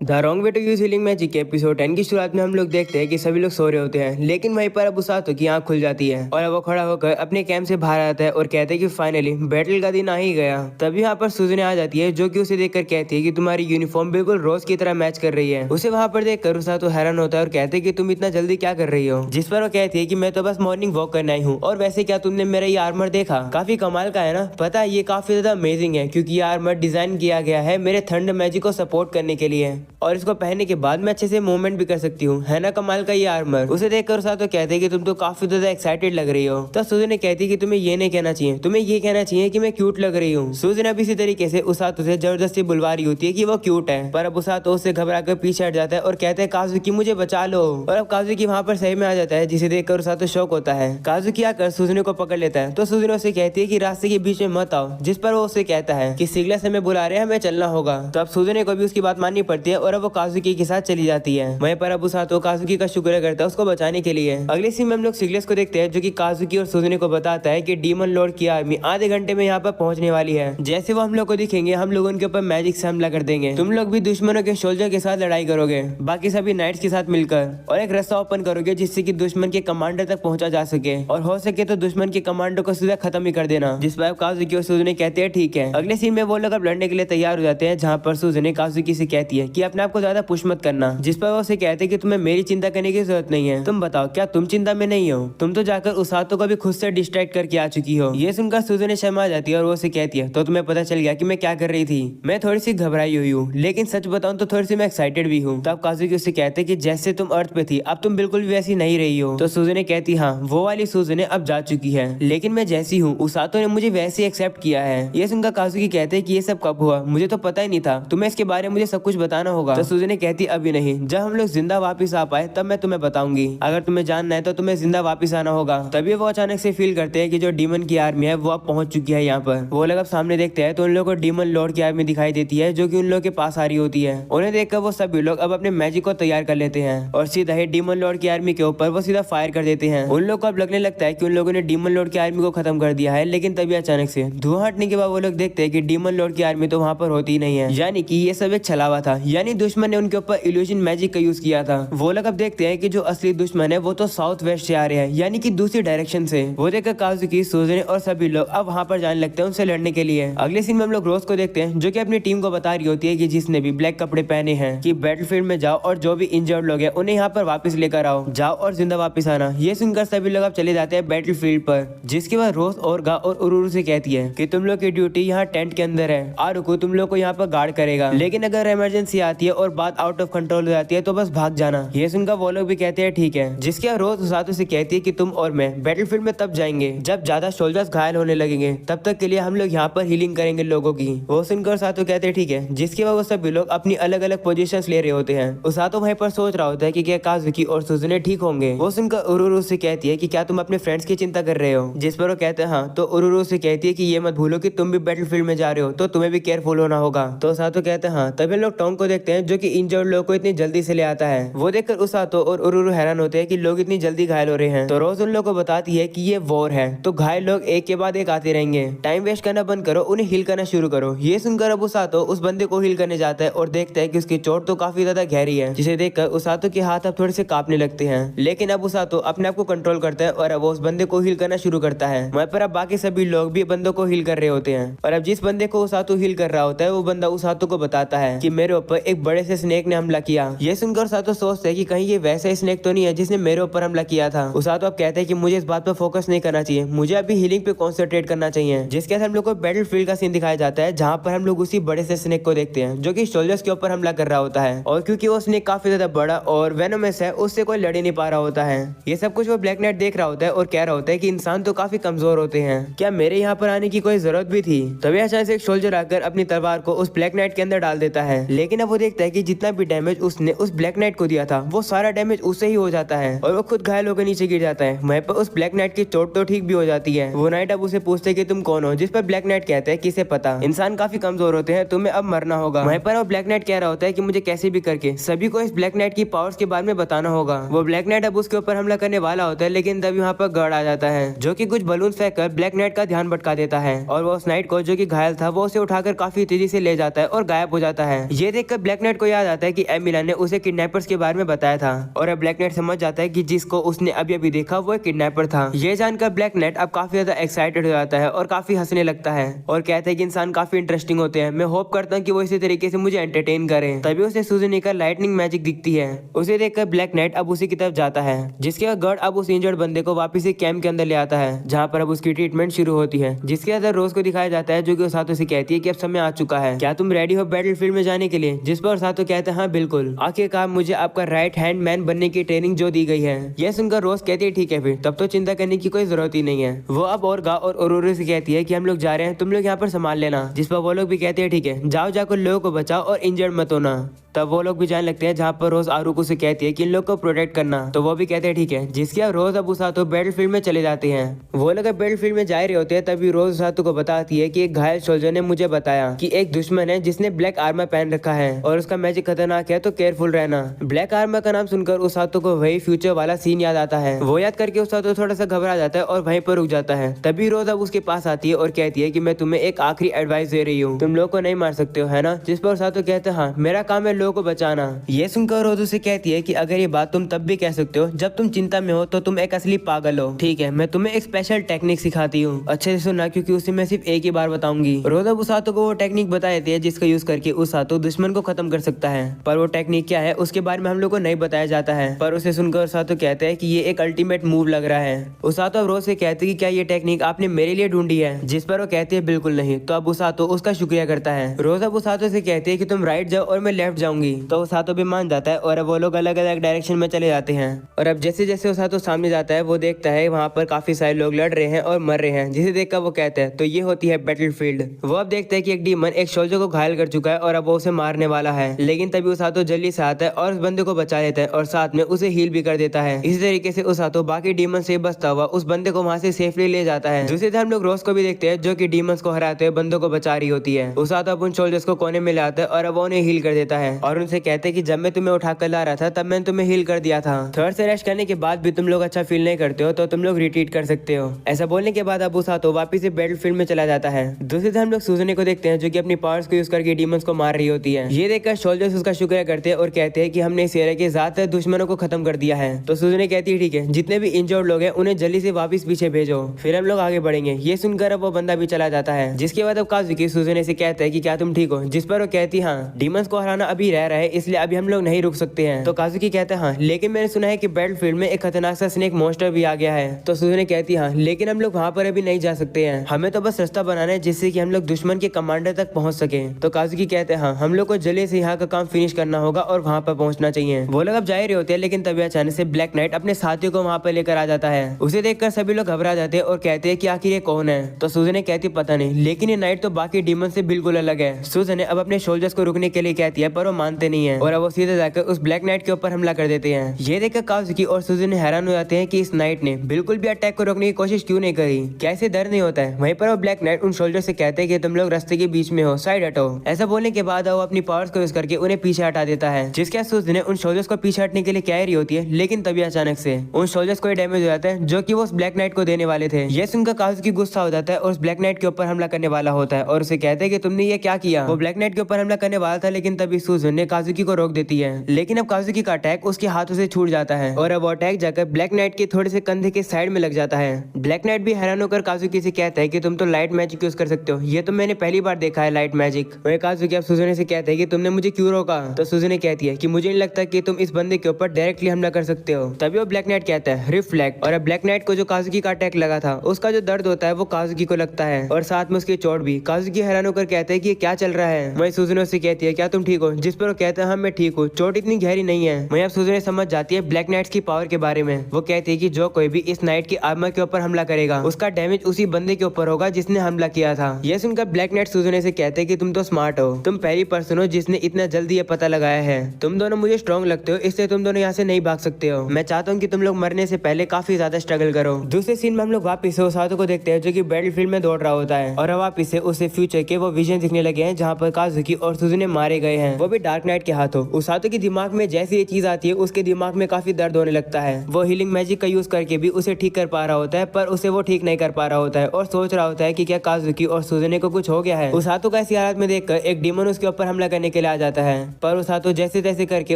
The wrong way to use healing magic के episode 10 की शुरुआत में हम लोग देखते हैं कि सभी लोग सो रहे होते हैं, लेकिन वहीं पर अब उसातो की आंख खुल जाती है और अब वो खड़ा होकर अपने कैंप से बाहर आता है और कहते हैं कि फाइनली बैटल का दिन आ ही गया। तभी यहाँ पर सुजुने आ जाती है जो कि उसे देखकर कहती है कि तुम्हारी यूनिफॉर्म बिल्कुल रोज की तरह मैच कर रही है। उसे वहाँ पर देखकर उसातो हैरान होता है और कहते हैं कि तुम इतना जल्दी क्या कर रही हो, जिस पर वो कहती है कि मैं तो बस मॉर्निंग वॉक करने आई हूँ। और वैसे क्या तुमने मेरा ये आर्मर देखा, काफी कमाल का है ना। पता है ये काफी ज्यादा अमेजिंग है क्योंकि ये आर्मर डिजाइन किया गया है मेरे थंड मैजिक को सपोर्ट करने के लिए और इसको पहनने के बाद मैं अच्छे से मूवमेंट भी कर सकती हूँ, है ना कमाल का ये आर्मर। उसे देखकर उसातो कहते हैं कि तुम तो काफी ज्यादा एक्साइटेड लग रही हो। तो सुजुने कहती है कि तुम्हें ये नहीं कहना चाहिए, तुम्हें ये कहना चाहिए कि मैं क्यूट लग रही हूँ। सुजुने भी इसी तरीके से उसातो से जबरदस्ती बुलवा रही होती है कि वो क्यूट है, पर अब उसातो उससे घबरा कर पीछे हट जाता है और कहते हैं काजुकी मुझे बचा लो। और अब काजुकी वहाँ पर सही में आ जाता है, जिसे देखकर उसातो शौक होता है। काजुकी आकर सुजुने को पकड़ लेता है तो सुजुने उसे कहती है कि रास्ते के बीच में मत आओ, जिस पर वो उसे कहता है कि सिग्नल हमें बुला रहे हैं, हमें चलना होगा। तो अब सुजुने को भी उसकी बात माननी पड़ती है और अब वो काजुकी के साथ चली जाती है। वहीं पर अब उसातो काजुकी का शुक्र करता है उसको बचाने के लिए। अगले सीन में हम लोग सिग्नल्स को देखते हैं जो कि काजुकी और सुजुने को बताता है कि डीमन लॉर्ड की आर्मी आधे घंटे में यहाँ पर पहुंचने वाली है। जैसे वो हम लोग को दिखेंगे हम लोग उनके ऊपर मैजिक से हमला कर देंगे। तुम लोग भी दुश्मनों के सोल्जर के साथ लड़ाई करोगे, बाकी सभी नाइट्स के साथ मिलकर, और एक रास्ता ओपन करोगे जिससे कि दुश्मन के कमांडर तक पहुंचा जा सके, और हो सके तो दुश्मन के कमांडर को सीधा खत्म ही कर देना। जिस पर काजुकी और सुजुने कहते हैं ठीक है। अगले सीन में वो लोग अब लड़ने के लिए तैयार हो जाते हैं, जहाँ पर सुजुने काजुकी से कहती है कि अपने आप को ज्यादा पुश मत करना, जिस पर वो उसे कहते हैं कि तुम्हें मेरी चिंता करने की जरूरत नहीं है। तुम बताओ क्या तुम चिंता में नहीं हो, तुम तो जाकर उसातो को भी खुद से डिस्ट्रैक्ट करके आ चुकी हो। ये सुनकर सुजुने शर्मा जाती है और वो उसे कहती है तो तुम्हें पता चल गया कि मैं क्या कर रही थी। मैं थोड़ी सी घबराई हुई हूँ, लेकिन सच बताऊं तो थोड़ी सी मैं एक्साइटेड भी हूँ। तब काजुकी उससे कहते कि जैसे तुम अर्थ पे थी अब तुम बिल्कुल भी वैसी नहीं रही हो। तो सुजुने कहती हाँ वो वाली सुजुने अब जा चुकी है, लेकिन मैं जैसी हूँ उसातो ने मुझे वैसे एक्सेप्ट किया है। ये सुनकर काजुकी कहते हैं कि ये सब कब हुआ, मुझे तो पता ही नहीं था, तुम्हें इसके बारे में मुझे सब कुछ बताना होगा। तो सुजुने कहती अभी नहीं, जब हम लोग जिंदा वापस आ पाए तब मैं तुम्हें बताऊंगी। अगर तुम्हें जानना है तो तुम्हें जिंदा वापस आना होगा। तभी वो अचानक से फील करते हैं कि जो डीमन की आर्मी है वो अब पहुंच चुकी है यहाँ पर। वो लोग अब सामने देखते हैं तो उन लोगों को डीमन लॉर्ड की आर्मी दिखाई देती है जो कि उन लोगों के पास आ रही होती है। उन्हें देखकर वो सभी लोग अब अपने मैजिक को तैयार कर लेते हैं और सीधा ही डीमन लॉर्ड की आर्मी के ऊपर वो सीधा फायर कर देते हैं। उन लोग को अब लगने लगता है कि उन लोगों ने डीमन लॉर्ड की आर्मी को खत्म कर दिया है, लेकिन तभी अचानक से धुआं हटने के बाद वो लोग देखते हैं कि डीमन लॉर्ड की आर्मी तो वहाँ पर होती ही नहीं है, यानी कि ये सब एक छलावा था, यानी दुश्मन ने उनके ऊपर इल्यूजन मैजिक का यूज किया था। वो लोग अब देखते हैं कि जो असली दुश्मन है वो तो साउथ वेस्ट से आ रहे हैं, यानी कि दूसरी डायरेक्शन से। वो देखकर काजुकी सुजुने और सभी लोग अब वहाँ पर जाने लगते हैं उनसे लड़ने के लिए। अगले सीन में हम लोग रोज को देखते हैं जो कि अपनी टीम को बता रही होती है कि जिसने भी ब्लैक कपड़े पहने हैं कि बैटलफील्ड में जाओ और जो भी इंजर्ड लोग हैं उन्हें यहाँ पर वापस लेकर आओ, जाओ और जिंदा वापस आना। ये सुनकर सभी लोग अब चले जाते हैं बैटलफील्ड पर, जिसके बाद रोज ओरगा और उरुरु से कहती है कि तुम लोग की ड्यूटी यहाँ टेंट के अंदर है, आरुको तुम लोग को यहाँ पर गार्ड करेगा, लेकिन अगर इमरजेंसी आती है और बात आउट ऑफ कंट्रोल हो जाती है तो बस भाग जाना। ये सुनकर वो लोग भी कहते हैं ठीक है। जिसके रोज उसातो से कहती है कि तुम और मैं बैटलफील्ड में तब जाएंगे जब ज्यादा सोल्जर्स घायल होने लगेंगे, तब तक के लिए हम लोग यहाँ पर हीलिंग करेंगे लोगों की। वो सुनकर उसातो कहते हैं ठीक है। जिसके बाद वो सभी लोग अपनी अलग अलग पोजीशंस ले रहे होते हैं। उसातो वहीं पर सोच रहा होता है कि क्या काजुकी और सुजुने ठीक होंगे। वो सुनकर उरुरु से कहती है कि क्या तुम अपने फ्रेंड्स की चिंता कर रहे हो, जिस पर वो कहते हैं हाँ। तो उरुरु से कहती है कि ये मत भूलो कि तुम भी बैटलफील्ड में जा रहे हो तो तुम्हें भी केयरफुल होना होगा। तो उसातो कहते हैं हाँ। तभी लोग टोंग को देखते हैं जो कि इंजर्ड लोगों को इतनी जल्दी से ले आता है। वो देखकर उसातो और उरुरु हैरान होते हैं कि लोग इतनी जल्दी घायल हो रहे हैं। तो रोज उन लोगों को बताती है कि ये वॉर है तो घायल लोग एक के बाद एक आते रहेंगे, टाइम वेस्ट करना बंद करो, उन्हें हील करना शुरू करो। ये सुनकर अब उसातो उस बंदे को हील करने जाता है और देखता है कि उसकी चोट तो काफी ज्यादा गहरी है, जिसे देखकर उसातो के हाथ अब थोड़े से कांपने लगते हैं। लेकिन अब उसातो अपने आप को कंट्रोल करता है और अब वो उस बंदे को हील करना शुरू करता है। वहीं पर अब बाकी सभी लोग भी बंदों को हील कर रहे होते हैं और अब जिस बंदे को उसातो हील कर रहा होता है वो बंदा उसातो को बताता है कि मेरे ऊपर एक बड़े से स्नेक ने हमला किया। ये सुनकर उसातो सोचता है कि कहीं ये वैसा स्नेक तो नहीं है जिसने मेरे ऊपर हमला किया था। उसातो अब कहते हैं कि मुझे इस बात पर फोकस नहीं करना चाहिए, मुझे अभी हीलिंग पे कॉन्सेंट्रेट करना चाहिए। जिसके साथ हम लोग को बैटलफील्ड का सीन दिखाया जाता है जहाँ पर हम लोग उसी बड़े से स्नेक को देखते हैं जो कि सोल्जर्स के ऊपर हमला कर रहा होता है। और क्योंकि वो स्नेक काफी ज्यादा बड़ा और वेनोमस है उससे कोई लड़ नहीं पा रहा होता है। ये सब कुछ वो ब्लैक नाइट देख रहा होता है और कह रहा होता है कि इंसान तो काफी कमजोर होते हैं, क्या मेरे यहाँ पर आने की कोई जरूरत भी थी। तभी अचानक से एक सोल्जर आकर अपनी तलवार को उस ब्लैक नाइट के अंदर डाल देता है, लेकिन अब वो देखता है कि जितना भी डैमेज उसने उस ब्लैक नाइट को दिया था वो सारा डैमेज उससे ही हो जाता है और वो खुद घायल होकर नीचे गिर जाता है। वहीं पर उस ब्लैक नाइट की चोट तो ठीक भी हो जाती है। वो नाइट अब उसे पूछते है कि तुम कौन हो, जिस पर ब्लैक नाइट कहता है किसे पता, इंसान काफी कमजोर होते हैं, तुम्हें अब मरना होगा। वहीं पर वो ब्लैक नाइट कह रहा होता है कि मुझे कैसे भी करके सभी को इस ब्लैक नाइट की पावर्स के बारे में बताना होगा। वो ब्लैक नाइट अब उसके ऊपर हमला करने वाला होता है, लेकिन तभी वहाँ पर गार्ड आ जाता है जो कि कुछ बलून फेंककर ब्लैक नाइट का ध्यान भटका देता है और वो उस नाइट को जो कि घायल था वो उसे उठाकर काफी तेजी से ले जाता है और गायब हो जाता है। ये देखकर ब्लैक नाइट को याद आता है कि एमिला ने उसे किडनैपर्स के बारे में बताया था और अब ब्लैक नाइट समझ जाता है कि जिसको उसने अभी अभी देखा वो एक किडनैपर था। ये जानकर ब्लैक नाइट अब काफी ज्यादा एक्साइटेड हो जाता है और काफी हंसने लगता है और कहता है कि इंसान काफी इंटरेस्टिंग होते हैं, मैं होप करता हूँ कि वो इसी तरीके से मुझे एंटरटेन करें। तभी उसे सूजनी का लाइटनिंग मैजिक दिखती है। उसे देखकर ब्लैक नाइट अब उसी की तरफ जाता है, जिसके बाद गार्ड अब उस इंजर्ड बंदे को वापस से कैंप के अंदर ले आता है, जहाँ पर अब उसकी ट्रीटमेंट शुरू होती है। जिसके अंदर रोज को दिखाया जाता है, जो कि सातो से कहती है कि अब समय आ चुका है, क्या तुम रेडी हो बैटलफील्ड में जाने के लिए? जिस पर सातो कहता है हाँ बिल्कुल, आखिरकार मुझे आपका राइट हैंड मैन बनने की ट्रेनिंग जो दी गई है। यह सुनकर रोज कहती है ठीक है फिर, तब तो चिंता करने की कोई जरूरत ही नहीं है। वो अब ओरगा और ओरोरो से कहती है कि हम लोग जा रहे हैं, तुम लोग यहाँ पर संभाल लेना। जिस पर वो लोग भी कहते हैं ठीक है, जाओ जाकर लोगों को बचाओ और इंजर्ड मत होना। तब वो लोग भी जाने लगते हैं, जहाँ पर रोज आरुको से कहती है कि इन लोग को प्रोटेक्ट करना, तो वो भी कहते हैं ठीक है। जिसके बाद रोज अब उसातो बैटलफील्ड में चले जाते हैं। वो लोग बैटलफील्ड में जा रहे होते हैं, तभी रोज उसातो को बताती है कि एक घायल सोल्जर ने मुझे बताया कि एक दुश्मन है जिसने ब्लैक आर्मर पहन रखा है और उसका मैजिक खतरनाक है, तो केयरफुल रहना। ब्लैक आर्मर का नाम सुनकर उसातो को वही फ्यूचर वाला सीन याद आता है। वो याद करके उसातो थोड़ा सा घबरा जाता है और वहीं पर रुक जाता है। तभी रोज अब उसके पास आती है और कहती है कि मैं तुम्हें एक आखिरी एडवाइस दे रही हूँ, तुम लोग को नहीं मार सकते हो है ना? जिस पर उसातो कहते हैं हाँ, मेरा काम है लोगों को बचाना। ये सुनकर रोज उसे कहती है कि अगर ये बात तुम तब भी कह सकते हो जब तुम चिंता में हो, तो तुम एक असली पागल हो। ठीक है, मैं तुम्हें एक स्पेशल टेक्निक सिखाती हूँ, अच्छे से सुनना क्योंकि उसे मैं सिर्फ एक ही बार बताऊंगी। रोज अब उसातो को वो टेक्निक बता देती है जिसका यूज करके उसातो दुश्मन को खत्म कर सकता है। पर वो टेक्निक क्या है उसके बारे में हम लोग को नहीं बताया जाता है। पर उसे सुनकर उसातो कहते हैं कि ये एक अल्टीमेट मूव लग रहा है। उसातो अब रोज से कहते हैं कि क्या ये टेक्निक आपने मेरे लिए ढूंढी है? जिस पर वो कहती है बिल्कुल नहीं। तो अब उसातो उसका शुक्रिया करता है। रोज अब उसातो से कहती है कि तुम राइट जाओ और मैं लेफ्ट जाऊंगी। तो उसातो भी मान जाता है और अब वो लोग अलग अलग डायरेक्शन में चले जाते हैं। और अब जैसे जैसे उसातो सामने जाता है, वो देखता है वहाँ पर काफी सारे लोग लड़ रहे हैं और मर रहे हैं, जिसे देखकर वो कहता है तो ये होती है बैटलफील्ड। वो अब देखता है कि एक डीमन एक सोल्जर को घायल कर चुका है और अब वो उसे मारने वाला है, लेकिन तभी उसातो जल्दी से आता है और उस बंदे को बचा लेता है और साथ में उसे हील भी कर देता है। इसी तरीके से उसातो बाकी डीमन से बचता हुआ उस बंदे को वहाँ से सेफली ले जाता है। दूसरी तरफ हम लोग रोज को भी देखते हैं, जो कि डीमंस को हराते हुए बंदों को बचा रही होती है। उसातो अब उन सोल्जर्स को कोने में लाता है और अब वो उन्हें हील कर देता है और उनसे कहते हैं कि जब मैं तुम्हें उठाकर ला रहा था तब मैंने तुम्हें हील कर दिया था। थर्ड से रेस्ट करने के बाद भी तुम लोग अच्छा फील नहीं करते हो, तो तुम लोग रिट्रीट कर सकते हो। ऐसा बोलने के बाद अब उसातो वापस से बैटलफील्ड में चला जाता है। दूसरी तरफ हम लोग सूजने को देखते हैं, जो कि अपनी पावर्स को यूज करके डीमंस को मार रही होती है। ये देखकर सोल्जर्स उसका शुक्रिया करते हैं और कहते हैं कि हमने इस एरिया के ज्यादातर दुश्मनों को खत्म कर दिया है। तो सूजने कहती है ठीक है, जितने भी इंजर्ड लोग हैं उन्हें जल्दी से वापस पीछे भेजो, फिर हम लोग आगे बढ़ेंगे। ये सुनकर अब वो बंदा भी चला जाता है। जिसके बाद अब काजुकी सूजने से कहता है कि क्या तुम ठीक हो? जिस पर वो कहती है हाँ, डीमंस को हराना अभी रह रहा है, इसलिए अभी हम लोग नहीं रुक सकते हैं। तो काजुकी कहता है हाँ, लेकिन मैंने सुना है कि बैटलफील्ड में एक खतरनाक सा स्नेक मॉन्स्टर भी आ गया है। तो सूजने कहती है हाँ, लेकिन हम लोग वहाँ पर अभी नहीं जा सकते हैं, हमें तो बस रास्ता बनाना है जिससे कि हम लोग दुश्मन के कमांडर तक पहुँच सके। तो काजुकी कहते हैं हाँ, हम लोग को जल्दी से यहाँ का काम फिनिश करना होगा और वहाँ पर पहुँचना चाहिए। वो लोग अब जा रहे होते हैं, लेकिन तभी अचानक से ब्लैक नाइट अपने साथियों को वहाँ पर लेकर आ जाता है। उसे देखकर सभी लोग घबरा जाते हैं और कहते हैं कि आखिर ये कौन है? तो सूजने कहती पता नहीं, लेकिन ये नाइट तो बाकी डीमन से बिल्कुल अलग है। सूजने अब अपने सोल्जर्स को रुकने के लिए कहती है, पर वो मानते नहीं है और अब वो सीधे जाकर उस ब्लैक नाइट के ऊपर हमला कर देते हैं। ये देखकर काजुकी और सूजने हैरान हो जाते हैं कि इस नाइट ने बिल्कुल भी अटैक को रोकने की कोशिश क्यों नहीं करी, कैसे डर नहीं होता है। वहीं पर वो ब्लैक नाइट उन सोल्जर से कहते हैं कि तुम लोग रास्ते के बीच में हो, साइड हटो। ऐसा बोलने के बाद वो अपनी पावर्स को यूज करके उन्हें पीछे हटा देता है। जिसके सूजने उन सोल्जर्स को पीछे हटने के लिए कह रही होती है, लेकिन तभी अचानक से उन सोल्जर्स को डैमेज हो जाता है, जो कि वो उस ब्लैक नाइट को देने वाले थे। ये सुनकर काजुकी गुस्सा हो जाता है और उस ब्लैक नाइट के ऊपर हमला करने वाला होता है और उसे कहते हैं कि तुमने ये क्या किया। वो ब्लैक नाइट के ऊपर हमला करने वाला था, लेकिन तभी सूजन ने काजुकी को रोक देती है। लेकिन अब काजुकी का अटैक उसके हाथों से छूट जाता है और अब वो अटैक जाकर ब्लैक नाइट के थोड़े से कंधे के साइड में लग जाता है। ब्लैक नाइट भी हैरान होकर काजुकी से कहता है कि तुम तो लाइट मैजिक यूज कर सकते हो, ये तो मैंने पहली बार देखा है लाइट मैजिक। वही काजुकी अब सूजन से कहते हैं कि तुमने मुझे क्यों रोका। तो सूजन कहती है कि मुझे नहीं लगता कि तुम इस बंदे के ऊपर डायरेक्टली हमला कर सकते हो। तभी वो ब्लैक नाइट कहता है रिफ्लेक्ट, और अब ब्लैक नाइट को जो काजुकी का अटैक लगा था उसका जो दर्द होता है वो काजुकी को लगता है और साथ में उसकी चोट भी। काजुकी हैरान होकर कहते हैं कि क्या चल रहा है। वही सूजन से कहती है क्या तुम ठीक हो? जिस पर वो कहता है हाँ मैं ठीक हूँ, चोट इतनी गहरी नहीं है। वही अब सूजन समझ जाती है ब्लैक नाइट्स की पावर के बारे में। वो कहती है कि जो कोई भी इस नाइट की आर्मर के ऊपर हमला करेगा उसका डैमेज उसी बंदे के ऊपर होगा जिसने हमला किया था। यह सुनकर ब्लैक नाइट सूजन से कहते हैं कि तुम तो स्मार्ट हो, तुम पहली पर्सन हो जिसने इतना जल्दी ये पता लगाया है। तुम दोनों मुझे स्ट्रॉन्ग लगते हो, इसलिए तुम दोनों यहाँ से नहीं भाग सकते हो। मैं चाहता हूँ कि तुम लोग मरने से पहले काफी ज्यादा स्ट्रगल करो। दूसरे सीन में हम लोग वापिस से उसातो को देखते हैं, जो कि बैटलफील्ड में दौड़ रहा होता है और वापिस से उसे फ्यूचर के वो विजन दिखने लगे हैं, जहाँ पर काजुकी और सुजुने मारे गए हैं, वो भी डार्क नाइट के हाथों। उसातो के दिमाग में जैसे ये चीज आती है उसके दिमाग में काफी दर्द होने लगता है। वो हीलिंग मैजिक का यूज करके भी उसे ठीक कर पा रहा होता है, पर उसे वो ठीक नहीं कर पा रहा होता है और सोच रहा होता है कि क्या काजुकी और सुजुने को कुछ हो गया है। उसातो को ऐसी हालत में देखकर एक डीमन उसके ऊपर हमला करने के लिए आ जाता है, पर उसातो जैसे तैसे करके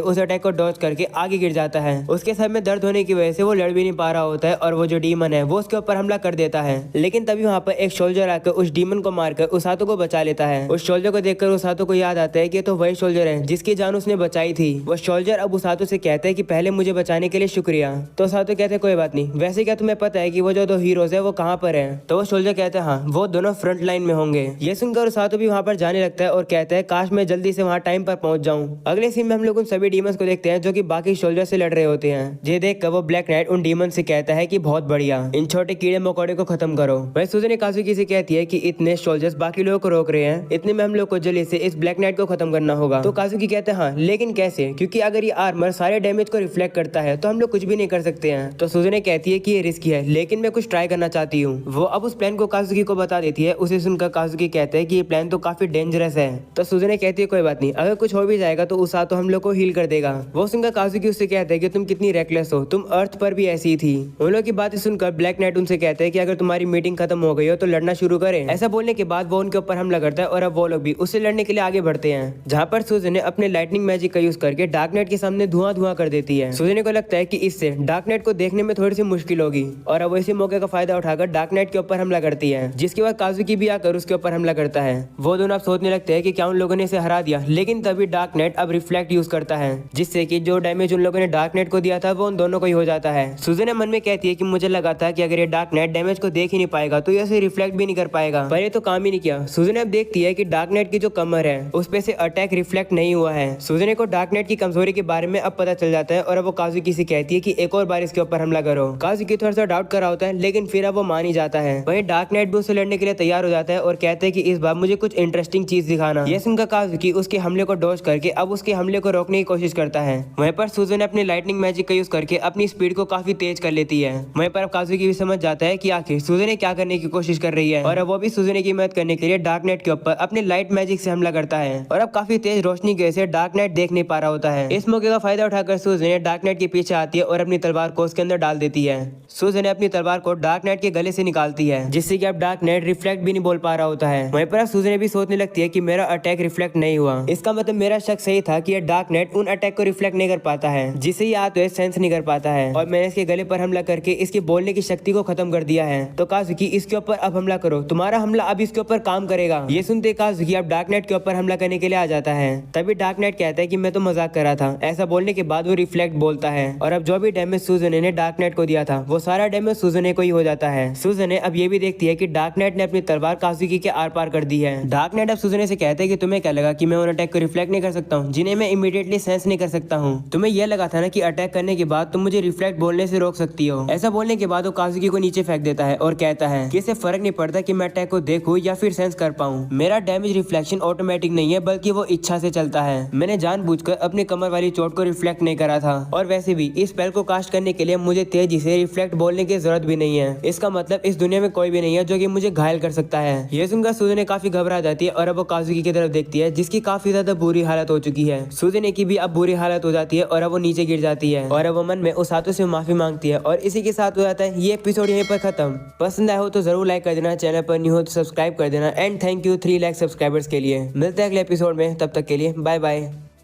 उस अटैक को डॉज करके आगे गिर जाता है। उसके सर में दर्द होने की वजह से वो लड़ भी नहीं पा रहा होता है और वो जो डीमन है वो उसके ऊपर हमला कर देता है। लेकिन तभी वहाँ पर एक सोल्जर आकर उस डीमन को मारकर उसातो को बचा लेता है। उस सोल्जर को देखकर उसातो को याद आता है कि तो वही सोल्जर है जिसकी जान उसने बचाई थी। वो सोल्जर अब उसातो से कहता है कि पहले मुझे बचाने के लिए शुक्रिया। तो उसातो कहते हैं कोई बात नहीं, वैसे क्या तुम्हें पता है कि वो जो दो हीरोज है वो कहाँ पर है? तो वो सोल्जर कहते हैं हाँ, वो दोनों फ्रंट लाइन में होंगे। ये सुनकर उसातो भी वहाँ पर जाने लगता है और कहता है काश मैं जल्दी से वहाँ टाइम पर पहुंच जाऊं। अगले सीन में हम लोग उन सभी डीमंस को देखते हैं जो कि बाकी सोल्जर से लड़ रहे होते हैं। ये देखकर वो ब्लैक नाइट उन डीमन से कहता है कि बहुत बढ़िया, इन छोटे कीड़े मकोड़े को खत्म करो। वही सुजुने काजुकी से कहती है कि इतने सोल्जर्स बाकी लोगों को रोक रहे हैं, इतने में हम लोग को जल्दी से इस ब्लैक नाइट को खत्म करना होगा। तो काजुकी कहते हैं हाँ, लेकिन कैसे? क्योंकि अगर ये आर्मर सारे डैमेज को रिफ्लेक्ट करता है तो हम लोग कुछ भी नहीं कर सकते हैं। तो सुजुने कहती है कि ये रिस्की है, लेकिन मैं कुछ ट्राई करना चाहती हूँ। वो अब उस प्लान को काजुकी को बता देती है। उसे सुनकर काजुकी कहते हैं कि ये प्लान तो काफी डेंजरस है। तो सुजुने कहती है कोई बात नहीं, अगर कुछ हो भी जाएगा तो उसातो हम लोग को हील कर देगा। वो सुनकर काजुकी उससे कहते हैं कि तुम कितनी रेकलेस हो, तुम अर्थ पर भी ऐसी ही थी। उन लोगों की बातें सुनकर ब्लैक नाइट उनसे कहते हैं कि अगर तुम्हारी मीटिंग खत्म हो गई हो तो लड़ना शुरू करें। ऐसा बोलने के बाद वो उनके ऊपर हमला करता है और अब वो लोग भी उससे लड़ने के लिए आगे बढ़ते हैं, जहाँ पर सुजुने अपने लाइटनिंग मैजिक का यूज करके डार्क नाइट के सामने धुआं धुआं कर देती है। सुजुने को लगता है कि इससे डार्क नाइट को देखने में थोड़ी सी मुश्किल होगी और अब इसी मौके का फायदा उठाकर डार्क नाइट के ऊपर हमला करती है, जिसके बाद काजुकी भी आकर उसके ऊपर हमला करता है। वो दोनों अब सोचने लगते हैं कि क्या उन लोगों ने इसे हरा दिया, लेकिन तभी डार्क नाइट अब रिफ्लेक्ट यूज करता है, जिससे कि जो डैमेज उन लोगों ने डार्क नाइट को दिया था वो उन दोनों को ही हो जाता है। सुजुने मन में कहती है कि मुझे लगा था कि अगर ये डार्क नाइट डैमेज को देख ही नहीं पाएगा तो ये रिफ्लेक्ट भी नहीं कर पाएगा, पर ये तो काम ही नहीं किया। सुजुने अब देखती है कि डार्क नाइट की जो कमर है उस पे से अटैक रिफ्लेक्ट नहीं हुआ है। सुजुने को डार्क नाइट की कमजोरी के बारे में अब पता चल जाता है और अब वो काजुकी से कहती है कि एक और बार इसके ऊपर हमला करो। काजुकी थोड़ा सा डाउट कर रहा होता है, लेकिन फिर अब वो मान ही जाता है। वहीं डार्क नाइट भी उससे लड़ने के लिए तैयार हो जाता है और कहते हैं कि इस बार मुझे कुछ इंटरेस्टिंग चीज दिखाना। ये सुनकर काजुकी उसके हमले को डॉज करके अब उसके हमले को रोकने की कोशिश करता है। वहीं पर सुजुने अपने लाइटनिंग मैजिक का यूज करके अपनी स्पीड को काफी तेज कर लेती है। वहीं पर अब काजुकी भी समझ जाता है कि आखिर सुजुने क्या करने की कोशिश कर रही है और अब वो भी सुजुने की मदद करने के लिए डार्क नाइट के ऊपर अपने लाइट मैजिक से हमला करता है और अब काफी तेज रोशनी की वजह से डार्क नाइट देख नहीं पा रहा होता है। इस मौके का फायदा उठाकर सुजुने डार्क नाइट के पीछे आती है और अपनी तलवार को उसके अंदर डाल देती है। सुजुने अपनी तलवार को डार्क नाइट के गले से निकालती है, जिससे कि अब डार्क नाइट रिफ्लेक्ट भी नहीं बोल पा रहा होता है। वहीं पर सुजुने भी सोचने लगती है कि मेरा अटैक रिफ्लेक्ट नहीं हुआ, इसका मतलब मेरा शक सही था कि ये डार्क नाइट उन अटैक को रिफ्लेक्ट नहीं कर पाता है जिसे ये आते सेंस नहीं कर पाता है और मैंने इसके गले पर हमला करके इसकी बोलने की शक्ति को खत्म कर दिया है। तो काजुकी इसके ऊपर अब हमला करो, तुम्हारा हमला अब इसके ऊपर काम करेगा। ये सुनते काजुकी अब डार्क नाइट के ऊपर हमला करने के लिए आ जाता है। तभी डार्क नाइट कहता है कि मैं तो मजाक कर रहा था। ऐसा बोलने के बाद वो रिफ्लेक्ट बोलता है और अब जो भी डैमेज सुजुने ने डार्क नाइट को दिया था वो सारा डैमेज सुजुने को ही हो जाता है। सुजुने अब ये भी देखती है कि डार्क नाइट ने अपनी तलवार काजुकी के आर पार कर दी है। डार्क नाइट अब सुजुने से कहते हैं कि तुम्हें क्या लगा कि मैं उन अटैक को रिफ्लेक्ट नहीं कर सकता हूँ जिन्हें मैं इमीडिएटली सेंस नहीं कर सकता हूँ? तुम्हें यह लगा था ना कि अटैक करने के बाद तुम मुझे रिफ्लेक्ट बोलने से रोक सकती हो। ऐसा बोलने के बाद वो काजुकी को नीचे फेंक देता है और कहता है कि इससे फर्क नहीं पड़ता कि मैं अटैक को देखूं या फिर सेंस कर पाऊं। मेरा डैमेज रिफ्लेक्शन ऑटोमेटिक नहीं है बल्कि वो इच्छा से चलता है। मैंने जानबूझकर अपनी कमर वाली चोट को रिफ्लेक्ट नहीं करा था और वैसे भी इस स्पेल को कास्ट करने के लिए मुझे तेजी से रिफ्लेक्ट बोलने की जरूरत भी नहीं है। इसका मतलब इस दुनिया में कोई भी नहीं है जो कि मुझे घायल कर सकता है। ये सुनकर सुजुने काफी घबरा जाती है और अब वो काजुकी की तरफ देखती है जिसकी काफी ज्यादा बुरी हालत हो चुकी है। सुजुने की भी अब बुरी हालत हो जाती है और अब वो नीचे गिर जाती है और अब वो मन में उसातो से माफी मांगती है और इसी के साथ हो जाता है ये एपिसोड यहीं पर खत्म। पसंद आया हो तो जरूर लाइक कर देना, चैनल पर न्यू हो तो सब्सक्राइब कर देना and thank you 3 lakh subscribers के लिए। मिलते हैं अगले एपिसोड में, तब तक के लिए बाय बाय।